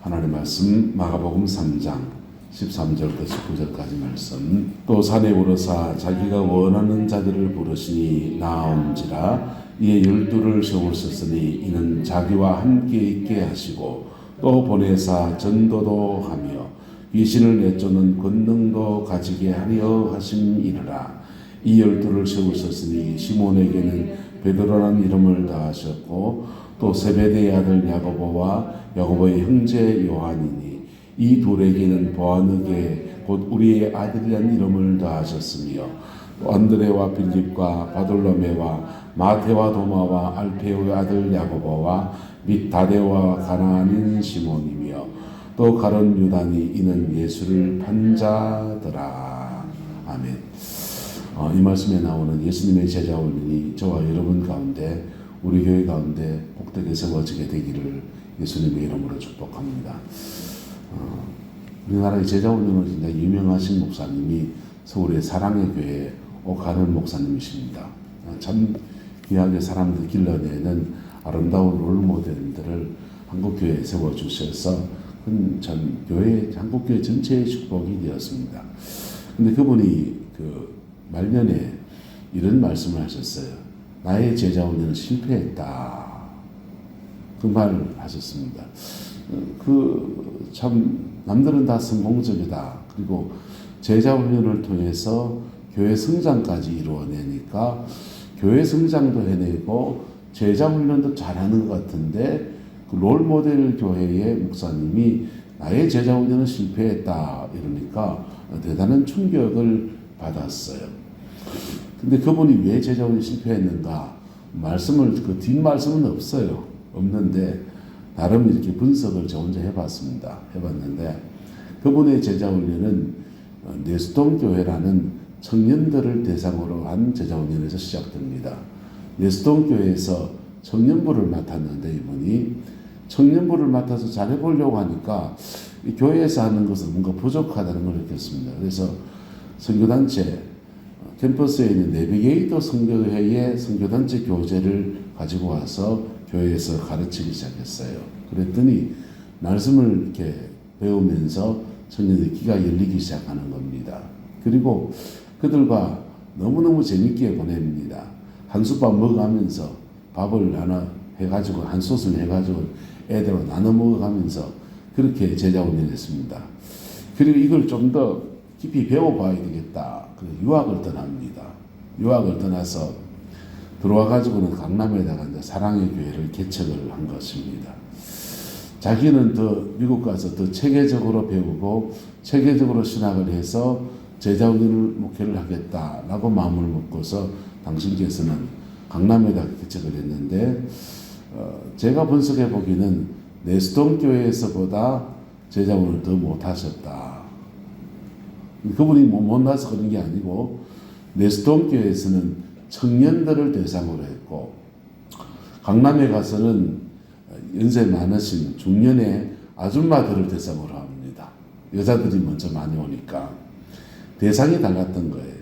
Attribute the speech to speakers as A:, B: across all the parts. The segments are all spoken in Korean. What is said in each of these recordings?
A: 하나님의 말씀 마가복음 3장 13절부터 19절까지 말씀. 또 산에 오르사 자기가 원하는 자들을 부르시니 나온지라. 이에 12를 세우셨으니 이는 자기와 함께 있게 하시고 또 보내사 전도도 하며 귀신을 내쫓는 권능도 가지게 하려 하심이니라. 이 12를 세우셨으니 시몬에게는 베드로라는 이름을 다하셨고 또 세베대의 아들 야고보와 야고보의 형제 요한이니 이 둘에게는 보아느게 곧 우리의 아들이라는 이름을 다하셨으며 또 안드레와 빌립과 바돌로메와 마테와 도마와 알페오의 아들 야고보와 및 다데와 가나안인 시몬이며 또 가룟 유다니 이는 예수를 판 자더라. 아멘. 이 말씀에 나오는 예수님의 제자 훈련이 저와 여러분 가운데 우리 교회 가운데 복되게 세워지게 되기를 예수님의 이름으로 축복합니다. 우리나라의 제자 훈련으로 진짜 유명하신 목사님이 서울의 사랑의 교회 오가는 목사님이십니다. 참 귀하게 사람들 길러내는 아름다운 롤모델들을 한국교회에 세워주셔서 참 한국교회 전체의 축복이 되었습니다. 근데 그분이 말년에 이런 말씀을 하셨어요. 나의 제자 훈련은 실패했다. 그 말을 하셨습니다. 참 남들은 다 성공적이다. 그리고 제자 훈련을 통해서 교회 성장까지 이루어내니까 교회 성장도 해내고 제자 훈련도 잘하는 것 같은데 그 롤모델 교회의 목사님이 나의 제자 훈련은 실패했다 이러니까 대단한 충격을 받았어요. 근데 그분이 왜 제자 훈련이 실패했는가? 그 뒷말씀은 없는데 나름 이렇게 분석을 저 혼자 해봤는데 그분의 제자 훈련은 네스동 교회라는 청년들을 대상으로 한 제자 훈련에서 시작됩니다. 네스동 교회에서 청년부를 맡았는데 이분이 청년부를 맡아서 잘해보려고 하니까 이 교회에서 하는 것은 뭔가 부족하다는 걸 느꼈습니다. 그래서 선교단체 캠퍼스에 있는 내비게이터 선교회의 선교단체 교재를 가지고 와서 교회에서 가르치기 시작했어요. 그랬더니 말씀을 이렇게 배우면서 청년들의 귀가 열리기 시작하는 겁니다. 그리고 그들과 너무너무 재밌게 보냅니다. 한솥밥 먹어가면서 밥을 하나 해가지고 한 솥을 해가지고 애들과 나눠 먹어가면서 그렇게 제자 훈련했습니다. 그리고 이걸 좀 더 깊이 배워봐야 되겠다. 유학을 떠납니다. 유학을 떠나서 들어와가지고는 강남에다가 이제 사랑의 교회를 개척을 한 것입니다. 자기는 미국 가서 더 체계적으로 배우고 체계적으로 신학을 해서 제자 훈련을 목회를 하겠다라고 마음을 먹고서 당신께서는 강남에다가 개척을 했는데 제가 분석해 보기는 네스동 교회에서보다 제자 훈련을 더 못하셨다. 그분이 못나서 그런 게 아니고 네스동 교회에서는 청년들을 대상으로 했고 강남에 가서는 연세 많으신 중년의 아줌마들을 대상으로 합니다. 여자들이 먼저 많이 오니까 대상이 달랐던 거예요.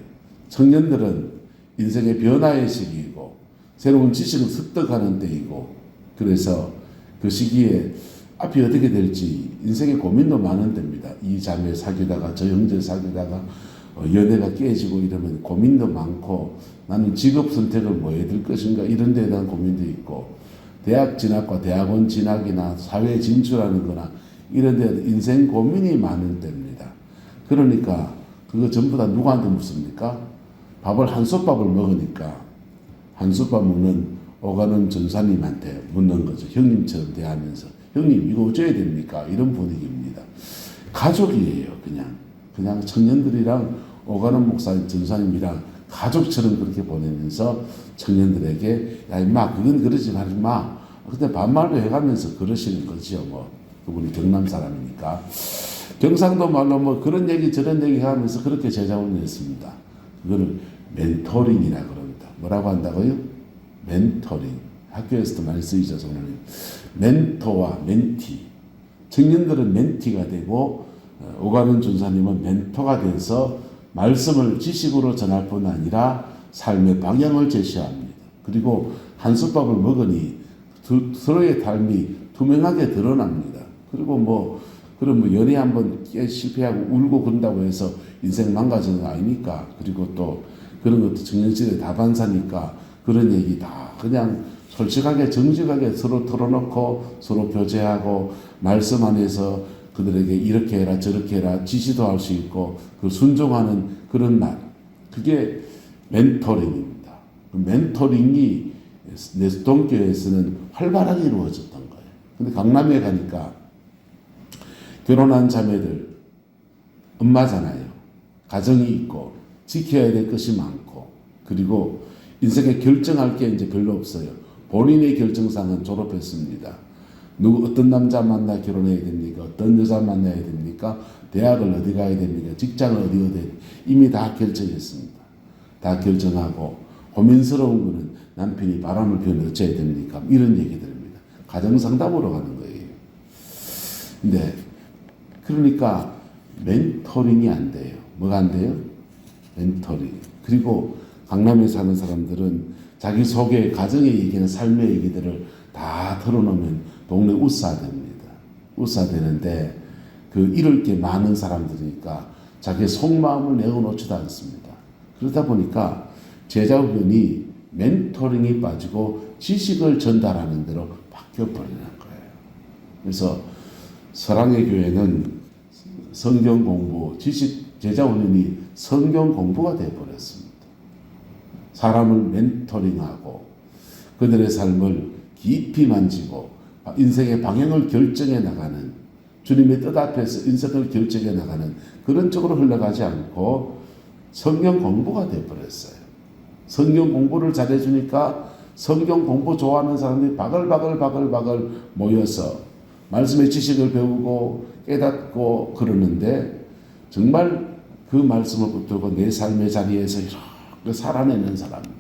A: 청년들은 인생의 변화의 시기이고 새로운 지식을 습득하는 때이고 그래서 그 시기에 앞이 어떻게 될지 인생의 고민도 많은 때입니다. 이 자매 사귀다가 저 형제 사귀다가 연애가 깨지고 이러면 고민도 많고 나는 직업 선택을 뭐 해야 될 것인가 이런 데에 대한 고민도 있고 대학 진학과 대학원 진학이나 사회에 진출하는 거나 이런 데 인생 고민이 많은 때입니다. 그러니까 그거 전부 다 누구한테 묻습니까? 한솥밥을 먹으니까 한솥밥 먹는 오가는 전사님한테 묻는 거죠. 형님처럼 대하면서 형님 이거 어쩌야 됩니까? 이런 분위기입니다. 가족이에요. 그냥 청년들이랑 오가는 목사님 전사님이랑 가족처럼 그렇게 보내면서 청년들에게 야 임마 그건 그러지 말지 마. 그때 반말도 해가면서 그러시는 거죠. 그분이 경남 사람이니까 경상도 말로 그런 얘기 저런 얘기 하면서 그렇게 제자 훈련했습니다. 그거를 멘토링이라 그럽니다. 뭐라고 한다고요? 멘토링. 학교에서도 많이 쓰이죠. 오늘 멘토와 멘티. 청년들은 멘티가 되고 오가는 전사님은 멘토가 돼서 말씀을 지식으로 전할 뿐 아니라 삶의 방향을 제시합니다. 그리고 한솥밥을 먹으니 서로의 삶이 투명하게 드러납니다. 그리고 그런 연애 한번 실패하고 울고 그런다고 해서 인생 망가지는 거 아니니까. 그리고 또 그런 것도 정년실의 다반사니까 그런 얘기 다 그냥 솔직하게 정직하게 서로 털어놓고 서로 교제하고 말씀 안에서 그들에게 이렇게 해라 저렇게 해라 지시도 할 수 있고 그 순종하는 그런 날. 그게 멘토링입니다. 그 멘토링이 내수동교회에서는 활발하게 이루어졌던 거예요. 근데 강남에 가니까 결혼한 자매들 엄마잖아요. 가정이 있고 지켜야 될 것이 많고 그리고 인생에 결정할 게 이제 별로 없어요. 본인의 결정사항은 졸업했습니다. 어떤 남자 만나 결혼해야 됩니까? 어떤 여자 만나야 됩니까? 대학을 어디 가야 됩니까? 직장을 어디 가야 됩니까? 이미 다 결정했습니다. 다 결정하고 고민스러운 거는 남편이 바람을 피우면 어째야 됩니까? 이런 얘기들입니다. 가정상담으로 가는 거예요. 근데 그러니까 멘토링이 안 돼요. 뭐가 안 돼요? 멘토링. 그리고 강남에 사는 사람들은 자기 속에 가정의 얘기나 삶의 얘기들을 다 털어놓으면 동네 웃사됩니다. 웃사되는데 이럴 게 많은 사람들이니까 자기 속마음을 내어놓지도 않습니다. 그러다 보니까 제자훈련이 멘토링이 빠지고 지식을 전달하는 대로 바뀌어버리는 거예요. 그래서 사랑의 교회는 성경 공부, 제자훈련이 성경 공부가 되어버렸습니다. 사람을 멘토링하고 그들의 삶을 깊이 만지고 인생의 방향을 결정해 나가는 주님의 뜻 앞에서 인생을 결정해 나가는 그런 쪽으로 흘러가지 않고 성경 공부가 되어버렸어요. 성경 공부를 잘해주니까 성경 공부 좋아하는 사람들이 바글바글 모여서 말씀의 지식을 배우고 깨닫고 그러는데 정말 그 말씀을 붙들고 내 삶의 자리에서 이렇게 살아내는 사람들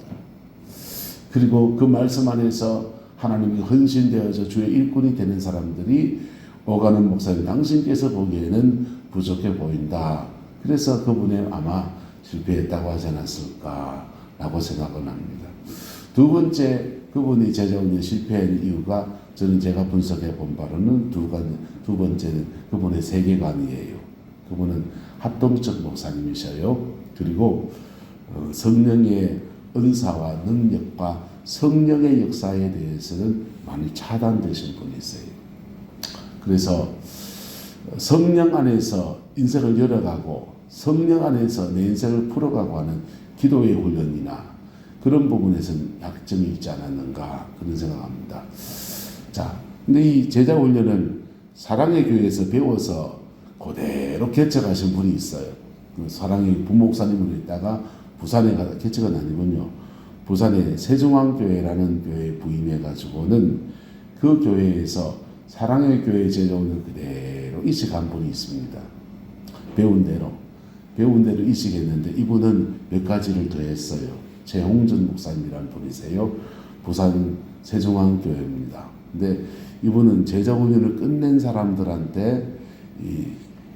A: 그리고 그 말씀 안에서 하나님이 헌신되어서 주의 일꾼이 되는 사람들이 오가는 목사님 당신께서 보기에는 부족해 보인다. 그래서 그분이 아마 실패했다고 하지 않았을까라고 생각을 합니다. 두 번째 그분이 제자훈련 실패한 이유가 저는 제가 분석해 본 바로는 두 번째는 그분의 세계관이에요. 그분은 합동적 목사님이셔요. 그리고 성령의 은사와 능력과 성령의 역사에 대해서는 많이 차단되신 분이세요. 그래서 성령 안에서 인생을 열어가고 성령 안에서 내 인생을 풀어가고 하는 기도의 훈련이나 그런 부분에서는 약점이 있지 않았는가 그런 생각합니다. 자, 근데 이 제자 훈련은 사랑의 교회에서 배워서 그대로 개척하신 분이 있어요. 그 사랑의 부목사님으로 있다가 부산에 가다 개척은 아니군요. 부산에 세종왕교회라는 교회에 부임해가지고는 그 교회에서 사랑의 교회 제자훈련 그대로 이식한 분이 있습니다. 배운 대로 이식했는데 이분은 몇 가지를 더했어요. 최홍준 목사님이라는 분이세요. 부산 세종왕교회입니다. 근데 이분은 제자훈련을 끝낸 사람들한테 이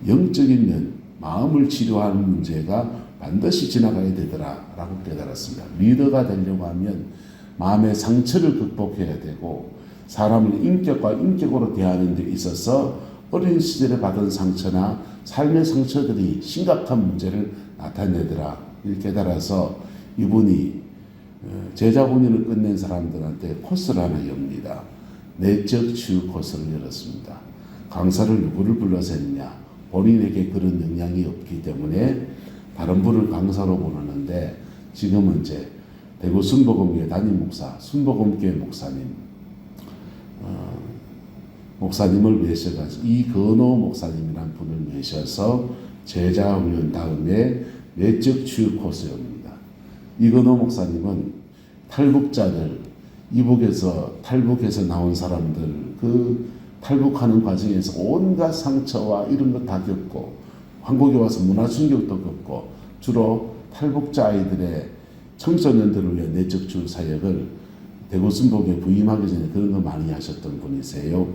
A: 영적인 면, 마음을 치료하는 문제가 반드시 지나가야 되더라라고 깨달았습니다. 리더가 되려고 하면 마음의 상처를 극복해야 되고 사람을 인격과 인격으로 대하는 데 있어서 어린 시절에 받은 상처나 삶의 상처들이 심각한 문제를 나타내더라 이렇게 깨달아서 이분이 제자훈련을 끝낸 사람들한테 코스를 하나 엽니다. 내적 치유 코스를 열었습니다. 강사를 누구를 불러서 했냐? 본인에게 그런 역량이 없기 때문에 다른 분을 강사로 부르는데 지금은 이제 대구 순복음교회 담임 목사, 순복음교회 목사님을 모셔가지고 이건호 목사님이라는 분을 모셔서 제자훈련 다음에 내적 치유 코스입니다. 이건호 목사님은 탈북자들, 이북에서 탈북해서 나온 사람들 그 탈북하는 과정에서 온갖 상처와 이런 거 다 겪고 한국에 와서 문화 충격도 겪고 주로 탈북자 아이들의 청소년들을 위한 내적 치유 사역을 대구 순복음에 부임하기 전에 그런 거 많이 하셨던 분이세요.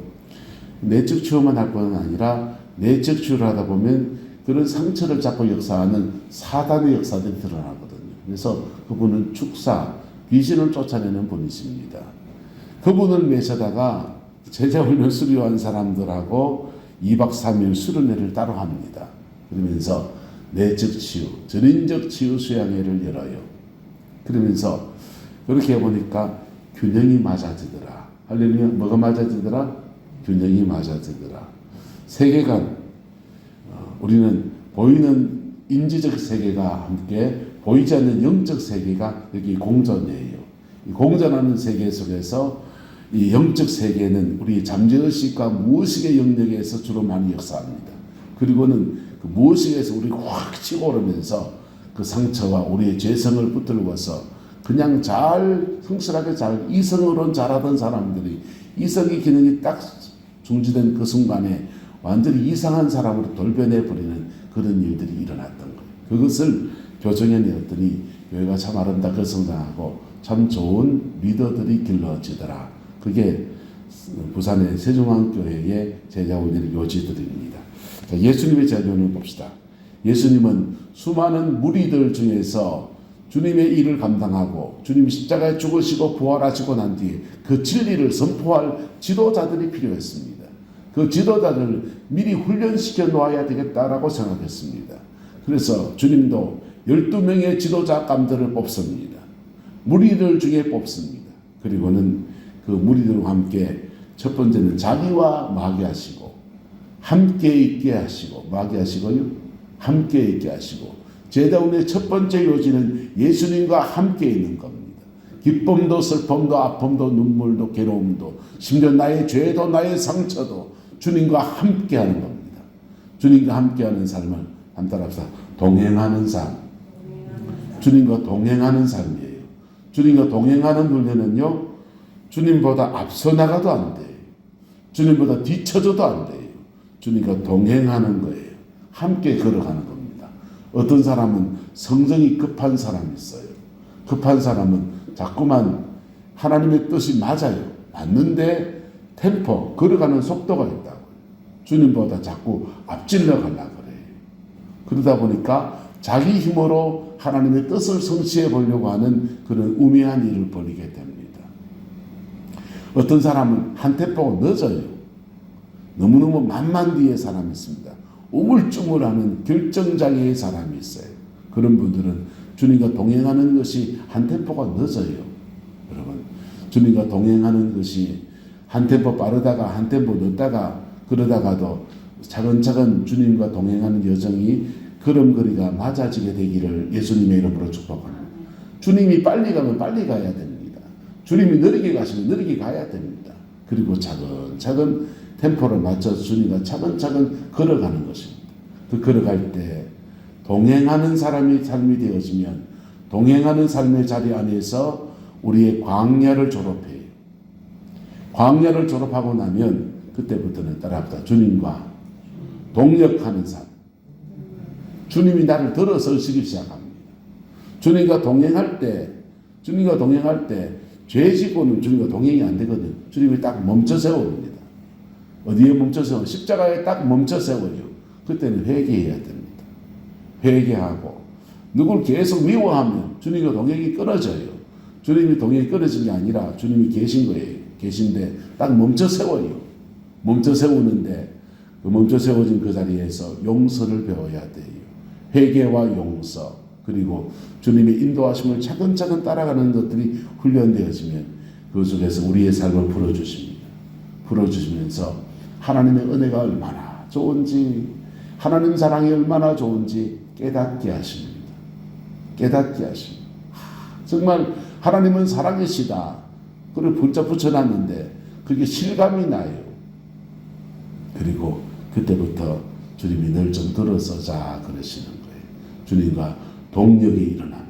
A: 내적 치유만 할 건 아니라 내적 치유를 하다 보면 그런 상처를 잡고 역사하는 사단의 역사들이 드러나거든요. 그래서 그분은 축사, 귀신을 쫓아내는 분이십니다. 그분을 모셔다가 제자훈련 수료한 사람들하고 2박 3일 수련회를 따로 합니다. 그러면서 내적 치유, 전인적 치유 수양회를 열어요. 그러면서 그렇게 해보니까 균형이 맞아지더라. 할렐루야. 뭐가 맞아지더라? 균형이 맞아지더라. 세계관, 우리는 보이는 인지적 세계가 함께 보이지 않는 영적 세계가 여기 공존이에요. 이 공존하는 세계 속에서 이 영적 세계는 우리 잠재의식과 무의식의 영역에서 주로 많이 역사합니다. 그리고는 그 무의식에서 우리 확 치고 오르면서 그 상처와 우리의 죄성을 붙들고서 그냥 잘 성실하게 잘 이성으로는 잘하던 사람들이 이성의 기능이 딱 중지된 그 순간에 완전히 이상한 사람으로 돌변해 버리는 그런 일들이 일어났던 거예요. 그것을 교정해내었더니 교회가 참 아름답게 성장하고 참 좋은 리더들이 길러지더라. 그게 부산의 세종왕교회의 제자훈련의 요지들입니다. 자, 예수님의 제자훈련을 봅시다. 예수님은 수많은 무리들 중에서 주님의 일을 감당하고 주님이 십자가에 죽으시고 부활하시고 난 뒤에 그 진리를 선포할 지도자들이 필요했습니다. 그 지도자들을 미리 훈련시켜 놓아야 되겠다라고 생각했습니다. 그래서 주님도 12명의 지도자감들을 뽑습니다. 무리들 중에 뽑습니다. 그리고는 그 무리들과 함께 첫 번째는 자기와 마귀하시고 함께 있게 하시고 마귀하시고요. 함께 있게 하시고 제자훈의 첫 번째 요지는 예수님과 함께 있는 겁니다. 기쁨도 슬픔도 아픔도 눈물도 괴로움도 심지어 나의 죄도 나의 상처도 주님과 함께 하는 겁니다. 주님과 함께 하는 삶을 한 따라합시다. 동행하는 삶. 주님과 동행하는 삶이에요. 주님과 동행하는 훈련은요. 주님보다 앞서 나가도 안 돼요. 주님보다 뒤쳐져도 안 돼요. 주님과 동행하는 거예요. 함께 걸어가는 겁니다. 어떤 사람은 성정이 급한 사람이 있어요. 급한 사람은 자꾸만 하나님의 뜻이 맞아요. 맞는데 템포, 걸어가는 속도가 있다고. 주님보다 자꾸 앞질러 가려고 그래요. 그러다 보니까 자기 힘으로 하나님의 뜻을 성취해 보려고 하는 그런 우매한 일을 벌이게 됩니다. 어떤 사람은 한 템포가 늦어요. 너무너무 만만디의 사람이 있습니다. 우물쭈물하는 결정장애의 사람이 있어요. 그런 분들은 주님과 동행하는 것이 한 템포가 늦어요. 여러분, 주님과 동행하는 것이 한 템포 빠르다가 한 템포 늦다가 그러다가도 차근차근 주님과 동행하는 여정이 걸음걸이가 맞아지게 되기를 예수님의 이름으로 축복합니다. 주님이 빨리 가면 빨리 가야 됩니다. 주님이 느리게 가시면 느리게 가야 됩니다. 그리고 차근차근 템포를 맞춰서 주님과 차근차근 걸어가는 것입니다. 그 걸어갈 때 동행하는 사람이 삶이 되어지면 동행하는 삶의 자리 안에서 우리의 광야를 졸업해요. 광야를 졸업하고 나면 그때부터는 따라합시다. 주님과 동역하는 삶. 주님이 나를 들어서시기 시작합니다. 주님과 동행할 때 죄 짓고는 주님과 동행이 안 되거든요. 주님이 딱 멈춰 세웁니다. 어디에 멈춰 세워? 십자가에 딱 멈춰 세워요. 그때는 회개해야 됩니다. 회개하고 누굴 계속 미워하면 주님과 동행이 끊어져요. 주님이 동행이 끊어진 게 아니라 주님이 계신 거예요. 계신데 딱 멈춰 세워요. 멈춰 세우는데 그 멈춰 세워진 그 자리에서 용서를 배워야 돼요. 회개와 용서 그리고 주님의 인도하심을 차근차근 따라가는 것들이 훈련되어지면 그 속에서 우리의 삶을 풀어주십니다. 풀어주시면서 하나님의 은혜가 얼마나 좋은지 하나님 사랑이 얼마나 좋은지 깨닫게 하십니다. 깨닫게 하십니다. 정말 하나님은 사랑이시다. 그걸 붙잡 붙여놨는데 그게 실감이 나요. 그리고 그때부터 주님이 늘 좀 들어서자 그러시는 거예요. 주님과 동력이 일어납니다.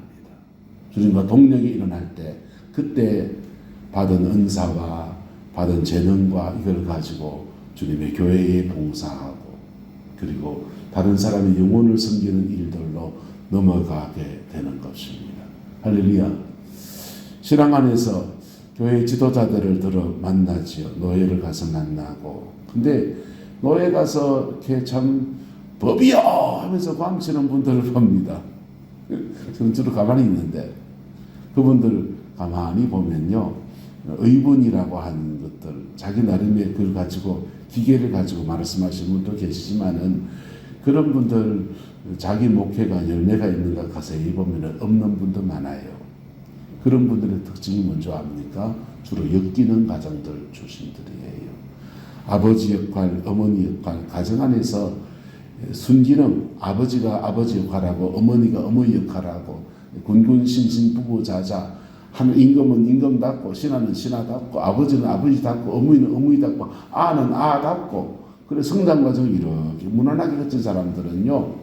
A: 주님과 동력이 일어날 때 그때 받은 은사와 받은 재능과 이걸 가지고 주님의 교회에 봉사하고 그리고 다른 사람의 영혼을 섬기는 일들로 넘어가게 되는 것입니다. 할렐루야. 신앙 안에서 교회 지도자들을 들어 만나지요. 노예를 가서 만나고 근데 노예 가서 이렇게 참 법이요 하면서 광치는 분들을 봅니다. 저는 주로 가만히 있는데 그분들 가만히 보면요. 의분이라고 하는 것들 자기 나름의 그걸 가지고 기계를 가지고 말씀하시는 분도 계시지만은 그런 분들 자기 목회가 열매가 있는가 가세히 보면 없는 분도 많아요. 그런 분들의 특징이 뭔지 압니까? 주로 엮이는 가정들 출신들이에요. 아버지 역할, 어머니 역할, 가정 안에서 순기능, 아버지가 아버지 역할하고 어머니가 어머니 역할하고 군군신신 부부자자 하는 임금은 임금답고 신하는 신하답고 아버지는 아버지답고 어머니는 어머니답고 아는 아답고 그래 성장 과정을 이렇게 무난하게 거친 사람들은요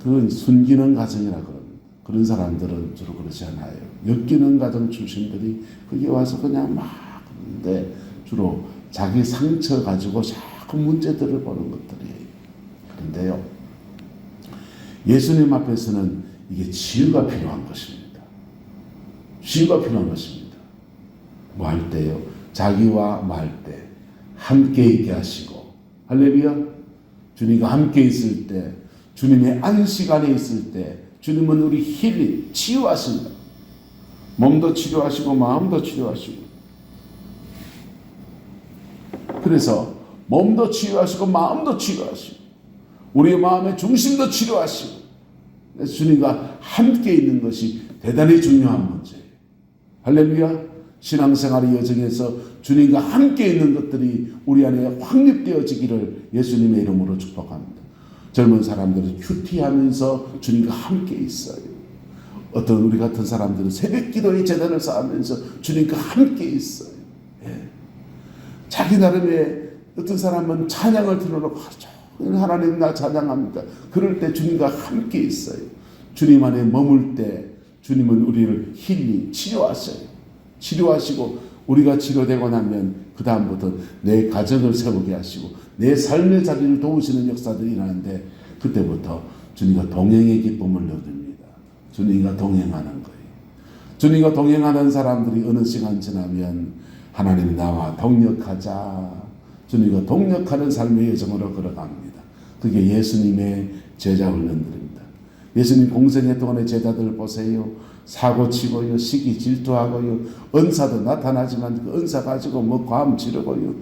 A: 그건 순기능 가정이라 그럽니다. 그런 사람들은 주로 그렇지 않아요. 엮이는 가정 출신들이 거기 와서 그냥 막 그러는데 주로 자기 상처 가지고 자꾸 문제들을 보는 것들이에요. 그런데요 예수님 앞에서는 이게 치유가 필요한 것입니다. 치유가 필요한 것입니다. 뭐 할 때요? 자기와 말 때 함께 있게 하시고 할렐루야. 주님과 함께 있을 때 주님의 안식 안에 있을 때 주님은 우리 힐링, 치유하신다. 몸도 치료하시고 마음도 치료하시고 그래서 몸도 치유하시고 마음도 치유하시고 우리의 마음의 중심도 치료하시고 주님과 함께 있는 것이 대단히 중요한 문제예요. 할렐루야. 신앙생활의 여정에서 주님과 함께 있는 것들이 우리 안에 확립되어지기를 예수님의 이름으로 축복합니다. 젊은 사람들은 큐티하면서 주님과 함께 있어요. 어떤 우리 같은 사람들은 새벽 기도의 재단을 쌓으면서 주님과 함께 있어요. 예. 자기 나름의 어떤 사람은 찬양을 틀어놓고 하나님 나 찬양합니다. 그럴 때 주님과 함께 있어요. 주님 안에 머물 때 주님은 우리를 힐링, 치료하시고 우리가 치료되고 나면 그 다음부터 내 가정을 세우게 하시고 내 삶의 자리를 도우시는 역사들이 일어나는데 그때부터 주님과 동행의 기쁨을 얻습니다. 주님과 동행하는 거예요. 주님과 동행하는 사람들이 어느 시간 지나면 하나님이 나와 동역하자. 주님과 동역하는 삶의 여정으로 걸어갑니다. 그게 예수님의 제자 훈련들입니다. 예수님 공생애 동안의 제자들을 보세요. 사고치고요, 시기 질투하고요, 은사도 나타나지만 그 은사 가지고 뭐 과음 지르고요,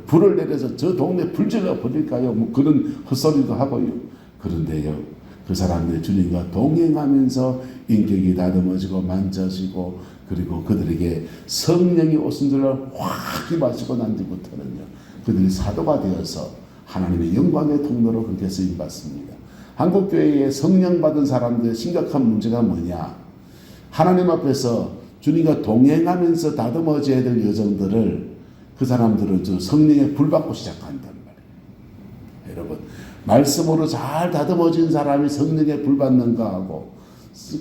A: 불을 내려서 저 동네 불질러 버릴까요? 뭐 그런 헛소리도 하고요. 그런데요, 그 사람들이 주님과 동행하면서 인격이 다듬어지고 만져지고 그리고 그들에게 성령이 오신 줄을 확 임하시고 난 뒤부터는요, 그들이 사도가 되어서 하나님의 영광의 통로로 그렇게 쓰임받습니다. 한국교회에 성령 받은 사람들의 심각한 문제가 뭐냐? 하나님 앞에서 주님과 동행하면서 다듬어져야 될 여정들을 그 사람들은 저 성령에 불받고 시작한단 말이에요. 여러분, 말씀으로 잘 다듬어진 사람이 성령에 불받는 거하고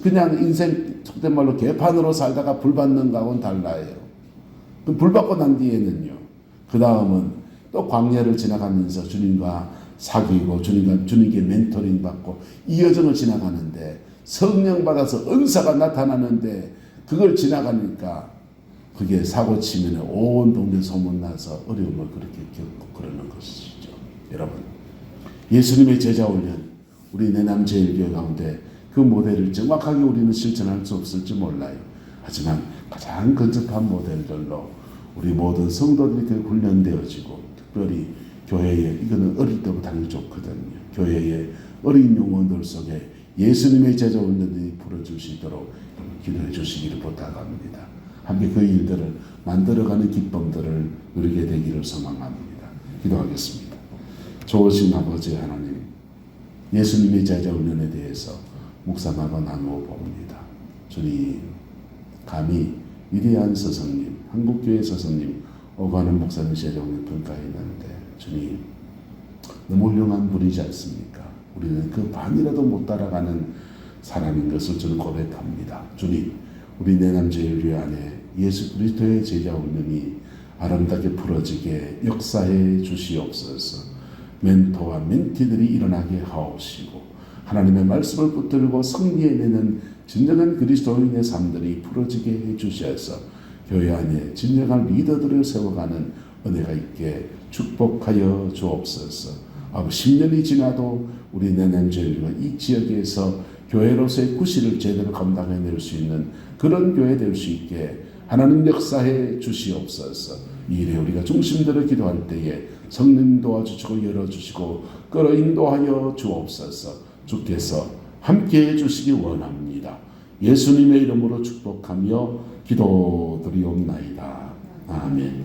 A: 그냥 인생 속된 말로 개판으로 살다가 불받는 거하고는 달라요. 불받고 난 뒤에는요, 그 다음은 또 광야를 지나가면서 주님과 사귀고 주님께 멘토링 받고 이 여정을 지나가는데 성령 받아서 은사가 나타나는데 그걸 지나가니까 그게 사고 치면 온 동네 소문나서 어려움을 그렇게 겪고 그러는 것이죠. 여러분, 예수님의 제자 훈련, 우리 내남제일교회 가운데 그 모델을 정확하게 우리는 실천할 수 없을지 몰라요. 하지만 가장 근접한 모델들로 우리 모든 성도들이 그 훈련되어지고 특별히 교회에 이거는 어릴 때부터 당연히 좋거든요. 교회의 어린 영혼들 속에 예수님의 제자 훈련들이 풀어줄 수 있도록 기도해 주시기를 부탁합니다. 함께 그 일들을 만들어가는 기쁨들을 누리게 되기를 소망합니다. 기도하겠습니다. 좋으신 아버지 하나님, 예수님의 제자 훈련에 대해서 묵상하고 나누어 봅니다. 주님, 감히 위대한 스승님, 한국교회 스승님, 오가는 목사님 제자 훈련 평가했는데 주님, 너무 훌륭한 분이지 않습니까? 우리는 그 반이라도 못 따라가는 사람인 것을 저는 고백합니다. 주님, 우리 내남제일교회 안에 예수 그리스도의 제자 훈련이 아름답게 풀어지게 역사해 주시옵소서. 멘토와 멘티들이 일어나게 하옵시고 하나님의 말씀을 붙들고 승리해내는 진정한 그리스도인의 삶들이 풀어지게 해 주셔서 교회 안에 진정한 리더들을 세워가는 은혜가 있게 축복하여 주옵소서. 10년이 지나도 우리 내남제일교회 이 지역에서 교회로서의 구실을 제대로 감당해낼 수 있는 그런 교회 될 수 있게 하나님 역사해 주시옵소서. 이 일에 우리가 중심들을 기도할 때에 성령 도와주시고 열어주시고 끌어 인도하여 주옵소서. 주께서 함께해 주시기 원합니다. 예수님의 이름으로 축복하며 기도드리옵나이다. 아멘.